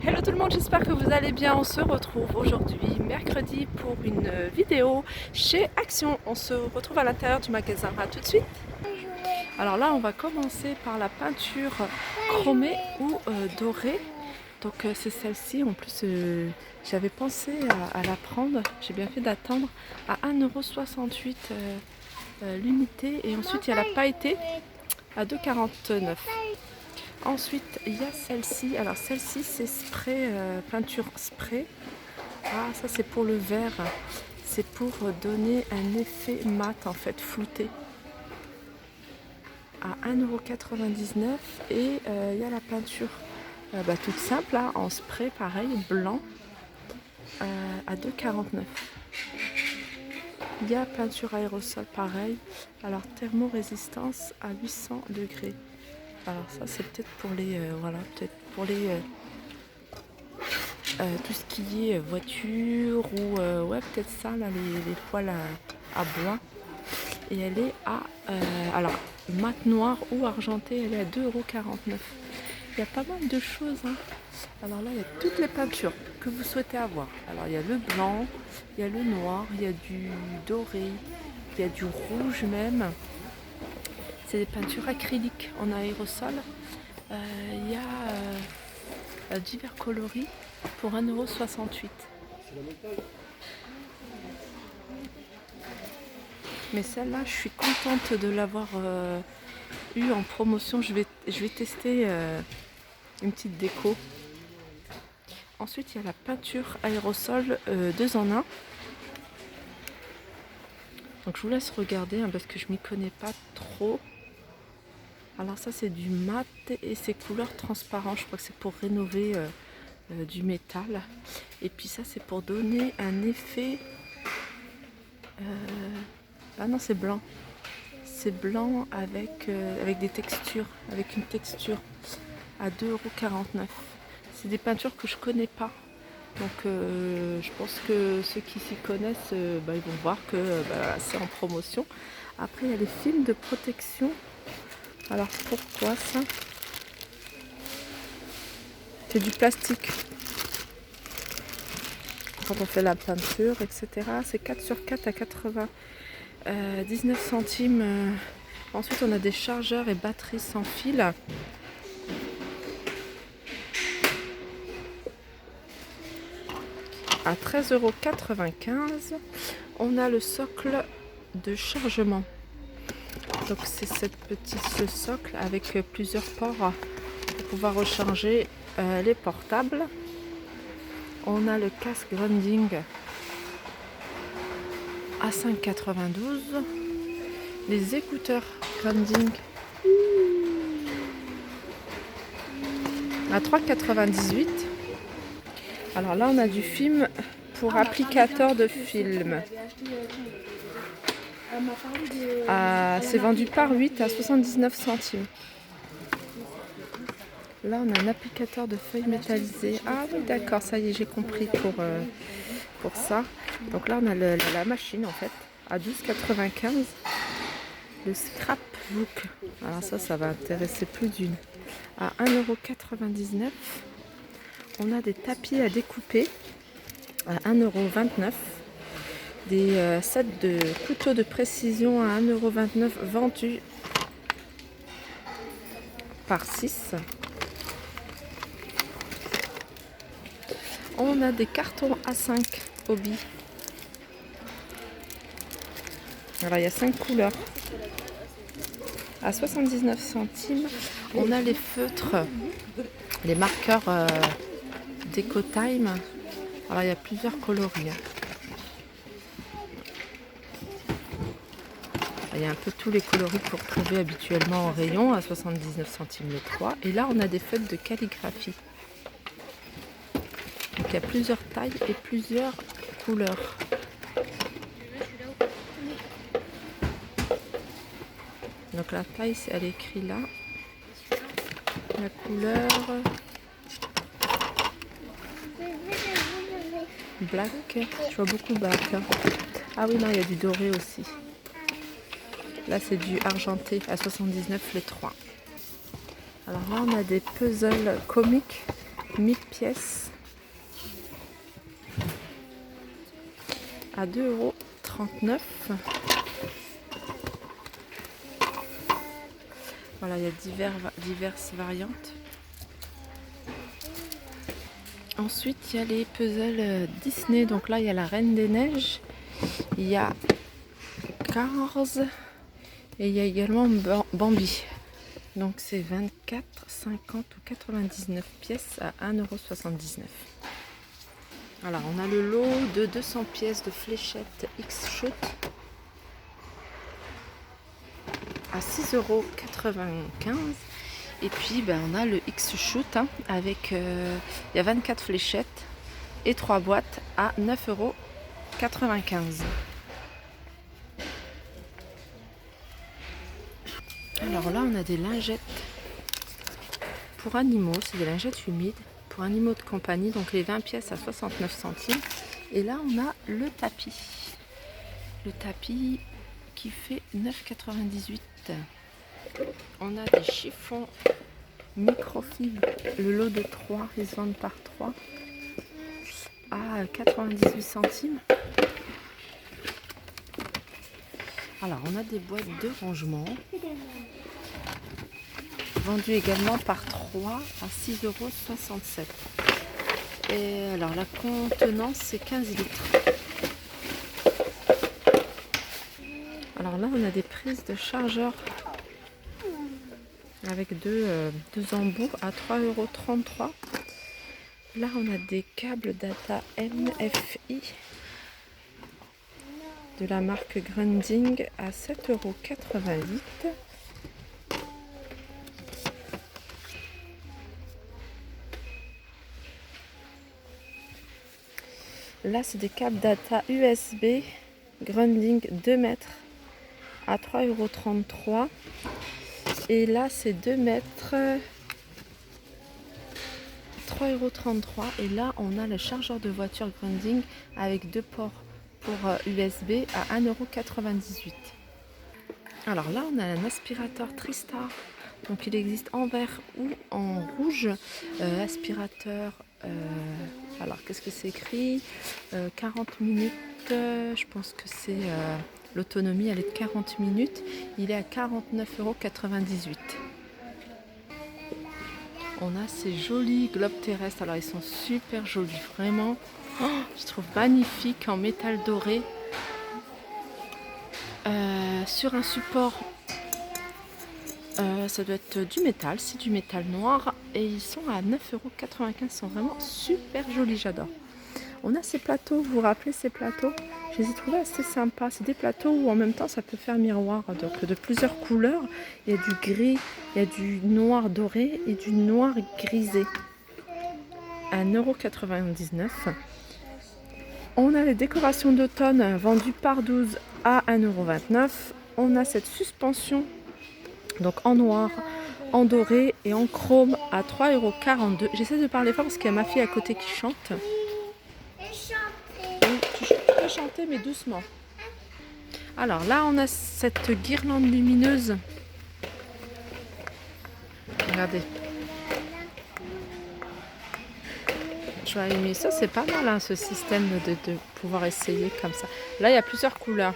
Hello tout le monde, j'espère que vous allez bien. On se retrouve aujourd'hui, mercredi, pour une vidéo chez Action. On se retrouve à l'intérieur du magasin. À tout de suite. Alors là, on va commencer par la peinture chromée ou dorée. Donc c'est celle-ci. En plus, j'avais pensé à la prendre. J'ai bien fait d'attendre à 1,68 € l'unité. Et ensuite, il y a la pailletée à 2,49 €. Ensuite, il y a celle-ci. Alors celle-ci, c'est spray, peinture spray. Ah, ça c'est pour le verre. C'est pour donner un effet mat, en fait, flouté. À 1,99 €. Et il y a la peinture toute simple, là, en spray, pareil, blanc, à 2,49 €. Il y a peinture aérosol, pareil. Alors thermorésistance à 800 degrés. Alors ça c'est peut-être pour les peut-être pour les tout ce qui est voiture ou ouais, peut-être ça là, les poêles à bois. Et elle est à alors mat noir ou argenté, elle est à 2,49 €. Il y a pas mal de choses, hein. Alors là il y a toutes les peintures que vous souhaitez avoir. Alors il y a le blanc, il y a le noir, il y a du doré, il y a du rouge même. C'est des peintures acryliques en aérosol. Il y a divers coloris pour 1,68 €. Mais celle-là, je suis contente de l'avoir eue en promotion. Je vais tester une petite déco. Ensuite, il y a la peinture aérosol 2 en 1. Donc je vous laisse regarder, hein, parce que je m'y connais pas trop. Alors ça c'est du mat et c'est couleur transparent. Je crois que c'est pour rénover du métal. Et puis ça c'est pour donner un effet... Ah non, c'est blanc. C'est blanc avec des textures, avec une texture à 2,49 €. C'est des peintures que je connais pas. Donc je pense que ceux qui s'y connaissent, ils vont voir que c'est en promotion. Après il y a les films de protection. Alors pourquoi ça? C'est du plastique. Quand on fait la peinture, etc. C'est 4 sur 4 à 99 centimes. Ensuite on a des chargeurs et batteries sans fil. À 13,95 €. On a le socle de chargement. Donc c'est ce socle avec plusieurs ports pour pouvoir recharger les portables. On a le casque grounding à 5,92 €. Les écouteurs grounding à 3,98 €. Alors là on a du film pour applicateur de film. C'est vendu par 8 à 79 centimes. Là on a un applicateur de feuilles métallisées. Ah oui, d'accord, ça y est, j'ai compris pour ça. Donc là on a la machine en fait à 12,95 €. Le scrapbook, alors ça va intéresser plus d'une, à 1,99 €. On a des tapis à découper à 1,29 €. Des sets de couteaux de précision à 1,29 € vendus par 6. On a des cartons A5 hobby. Alors il y a 5 couleurs à 79 centimes. On a les feutres, les marqueurs Déco Time. Alors il y a plusieurs coloris. Il y a un peu tous les coloris que vous retrouvez habituellement en rayon à 79 centimes le 3. Et là on a des feutres de calligraphie. Donc il y a plusieurs tailles et plusieurs couleurs. Donc la taille, elle est écrite là. La couleur black, je vois beaucoup black. Ah oui, non, il y a du doré aussi. Là c'est du argenté à 79 les 3. Alors là on a des puzzles comiques 1000 pièces à 2,39 €. Voilà, il y a diverses variantes. Ensuite, il y a les puzzles Disney. Donc là, il y a la Reine des Neiges. Il y a Cars. Et il y a également Bambi. Donc c'est 24, 50 ou 99 pièces à 1,79 €. Alors, on a le lot de 200 pièces de fléchettes X-Shoot à 6,95 €. Et puis on a le X-Shoot avec il y a 24 fléchettes et 3 boîtes à 9,95 €. Alors là, on a des lingettes pour animaux, c'est des lingettes humides pour animaux de compagnie, donc les 20 pièces à 69 centimes. Et là, on a le tapis. Le tapis qui fait 9,98 €. On a des chiffons microfibre, le lot de 3, ils se vendent par 3 à 98 centimes. Alors, on a des boîtes de rangement vendues également par 3 à 6,67 €. Et alors, la contenance, c'est 15 litres. Alors là, on a des prises de chargeur avec deux embouts à 3,33 €. Là, on a des câbles data MFI de la marque Grundig à 7,88 €. Là, c'est des câbles data USB Grundig 2 mètres à 3,33 €. Et là, c'est 2 mètres, 3,33 €. Et là, on a le chargeur de voiture Grundig avec 2 ports pour USB à 1,98 €. Alors là, on a un aspirateur Tristar. Donc, il existe en vert ou en rouge. Aspirateur, alors qu'est-ce que c'est écrit 40 minutes, je pense que c'est l'autonomie, elle est de 40 minutes. Il est à 49,98 €. On a ces jolis globes terrestres. Alors, ils sont super jolis, vraiment. Oh, je trouve magnifique en métal doré. Sur un support, ça doit être du métal, c'est du métal noir. Et ils sont à 9,95 €. Ils sont vraiment super jolis, j'adore. On a ces plateaux, vous vous rappelez ces plateaux? Je les ai trouvés assez sympas. C'est des plateaux où en même temps ça peut faire miroir, donc de plusieurs couleurs. Il y a du gris, il y a du noir doré et du noir grisé. À 1,99 €. On a les décorations d'automne vendues par 12 à 1,29 €. On a cette suspension, donc en noir, en doré et en chrome à 3,42 €. J'essaie de parler fort parce qu'il y a ma fille à côté qui chante. Oui, tu peux chanter mais doucement. Alors là, on a cette guirlande lumineuse. Regardez. Je vais allumer ça, c'est pas mal hein, ce système de pouvoir essayer comme ça. Là, il y a plusieurs couleurs.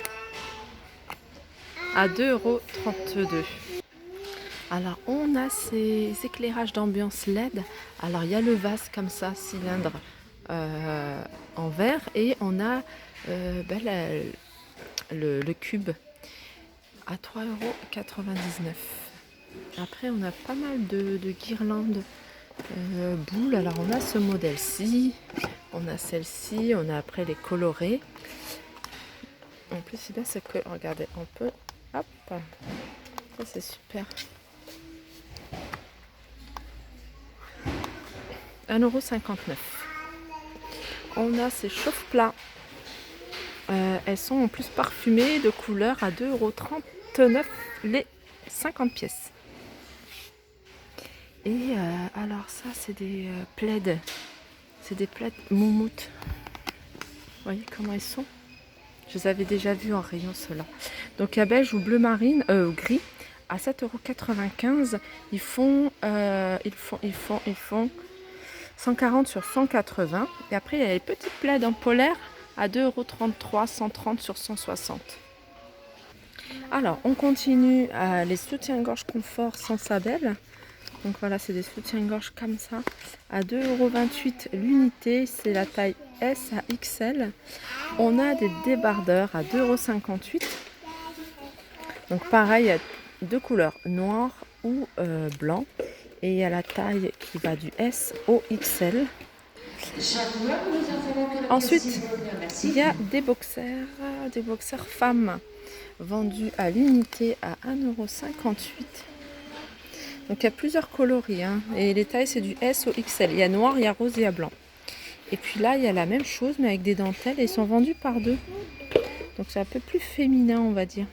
À 2,32 €. Alors, on a ces éclairages d'ambiance LED. Alors, il y a le vase comme ça, cylindre en verre. Et on a le cube à 3,99 €. Après, on a pas mal de guirlandes boules. Alors, on a ce modèle-ci. On a celle-ci. On a après les colorés. En plus, c'est bien, c'est que, regardez, on peut... Hop, ça c'est super. 1,59 €. On a ces chauffe-plats. Elles sont en plus parfumées de couleur à 2,39 € les 50 pièces. Et alors ça c'est des plaids. C'est des plaids moumoute. Vous voyez comment ils sont? Je les avais déjà vus en rayon ceux-là. Donc il y a beige ou bleu marine, gris à 7,95 €. Ils font 140 sur 180. Et après, il y a les petites plaids en polaire à 2,33 €, 130 sur 160. Alors, on continue à les soutiens-gorge confort sans sabelle. Donc voilà, c'est des soutiens-gorge comme ça, à 2,28 € l'unité, c'est la taille S à XL. On a des débardeurs à 2,58 €. Donc pareil, il y a deux couleurs, noir ou blanc. Et il y a la taille qui va du S au XL. Ensuite, il y a des boxers femmes, vendus à l'unité à 1,58 €. Donc il y a plusieurs coloris, hein. Et les tailles c'est du S au XL. Il y a noir, il y a rose et il y a blanc. Et puis là il y a la même chose mais avec des dentelles et ils sont vendus par deux. Donc c'est un peu plus féminin on va dire.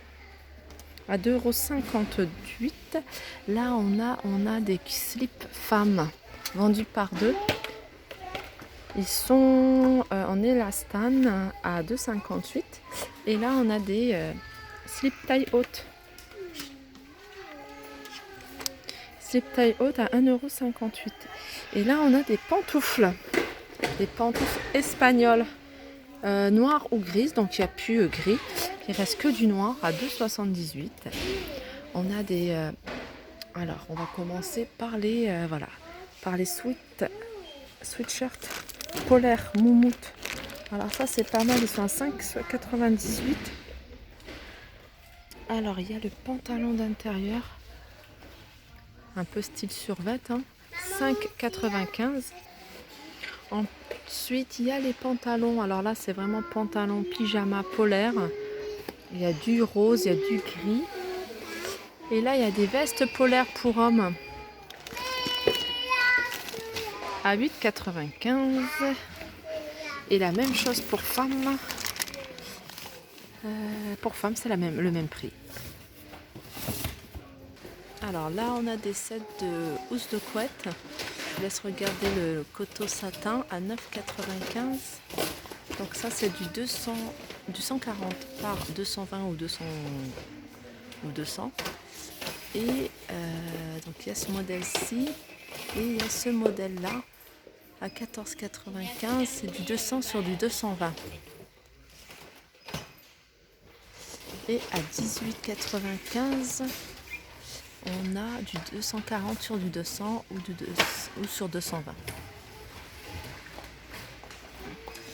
À 2,58 €. Là on a des slips femmes vendus par deux. Ils sont en élastane à 2,58 €. Et là on a des slips taille haute. Slip taille haute à 1,58 €. Et là on a des pantoufles espagnoles, noires ou grises, donc il n'y a plus gris, il reste que du noir à 2,78 €. On a des alors on va commencer par les par les sweatshirts polaires moumoute. Alors ça c'est pas mal, ils sont à 5,98 €. Alors il y a le pantalon d'intérieur un peu style survêt, hein, 5,95 €. Ensuite, il y a les pantalons. Alors là, c'est vraiment pantalon pyjama polaire. Il y a du rose, il y a du gris. Et là, il y a des vestes polaires pour hommes à 8,95 €. Et la même chose pour femmes. Pour femmes, c'est le même prix. Alors là, on a des sets de housses de couette. Je vous laisse regarder le coton satin à 9,95 €. Donc ça, c'est du 140 par 220 ou 200. Et donc il y a ce modèle-ci et il y a ce modèle-là à 14,95 €. C'est du 200 sur du 220. Et à 18,95 €. On a du 240 sur du 200 ou sur 220.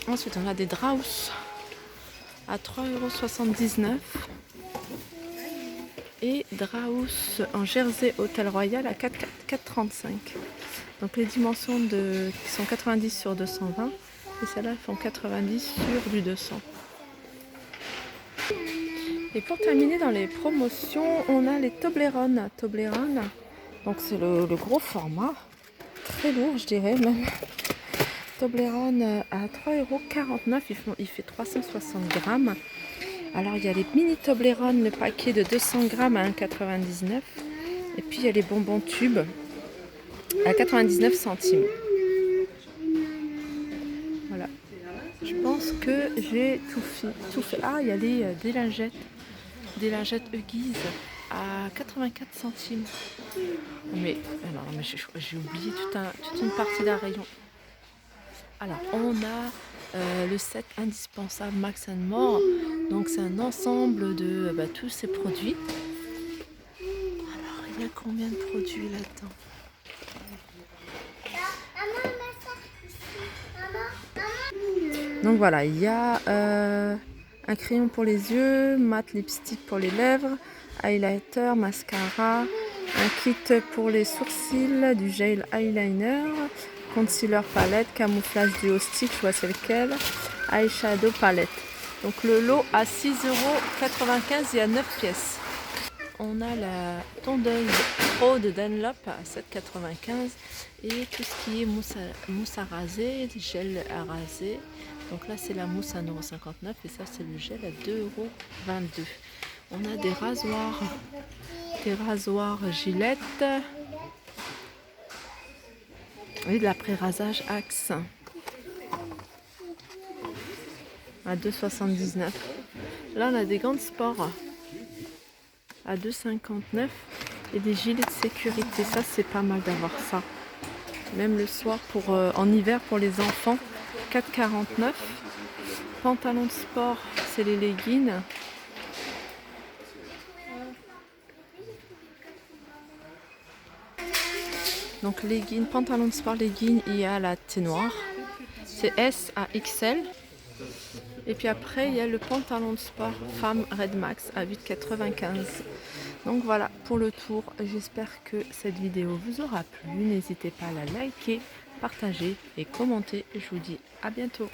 Ensuite, on a des Draus à 3,79 € et Draus en jersey Hôtel Royal à 4,35 €. Donc les dimensions qui sont 90 sur 220 et celles-là font 90 sur du 200. Et pour terminer dans les promotions, on a les Toblerone. Donc c'est le gros format, très lourd je dirais même. Toblerone à 3,49 €, il fait 360 grammes. Alors il y a les mini Toblerone, le paquet de 200 grammes à 1,99 €. Et puis il y a les bonbons tubes à 99 centimes. Voilà. Je pense que j'ai tout fait. Ah, il y a les des lingettes Huggies à 84 centimes. Mais j'ai oublié toute une partie d'un rayon. Alors on a le set indispensable Max & More. Donc c'est un ensemble de tous ces produits. Alors il y a combien de produits là-dedans? Donc voilà, il y a un crayon pour les yeux, mat lipstick pour les lèvres, highlighter, mascara, un kit pour les sourcils, du gel eyeliner, concealer palette, camouflage duo stick, je vois c'est lequel, eyeshadow palette. Donc le lot à 6,95 €, il y a 9 pièces. On a la tondeuse Pro de Dunlop à 7,95 € et tout ce qui est mousse à raser, gel à raser. Donc là c'est la mousse à 1,59 € et ça c'est le gel à 2,22 €. On a des rasoirs Gillette et de l'après-rasage Axe à 2,79 €. Là on a des gants de sport à 2,59 € et des gilets de sécurité. Ça c'est pas mal d'avoir ça. Même le soir pour en hiver pour les enfants, 4,49. Pantalon de sport, c'est les leggings. Donc leggings, pantalon de sport, leggings, il y a la thé noire. C'est S à XL. Et puis après, il y a le pantalon de sport femme Red Max à 8,95. Donc voilà pour le tour. J'espère que cette vidéo vous aura plu. N'hésitez pas à la liker, partager et commenter. Je vous dis à bientôt.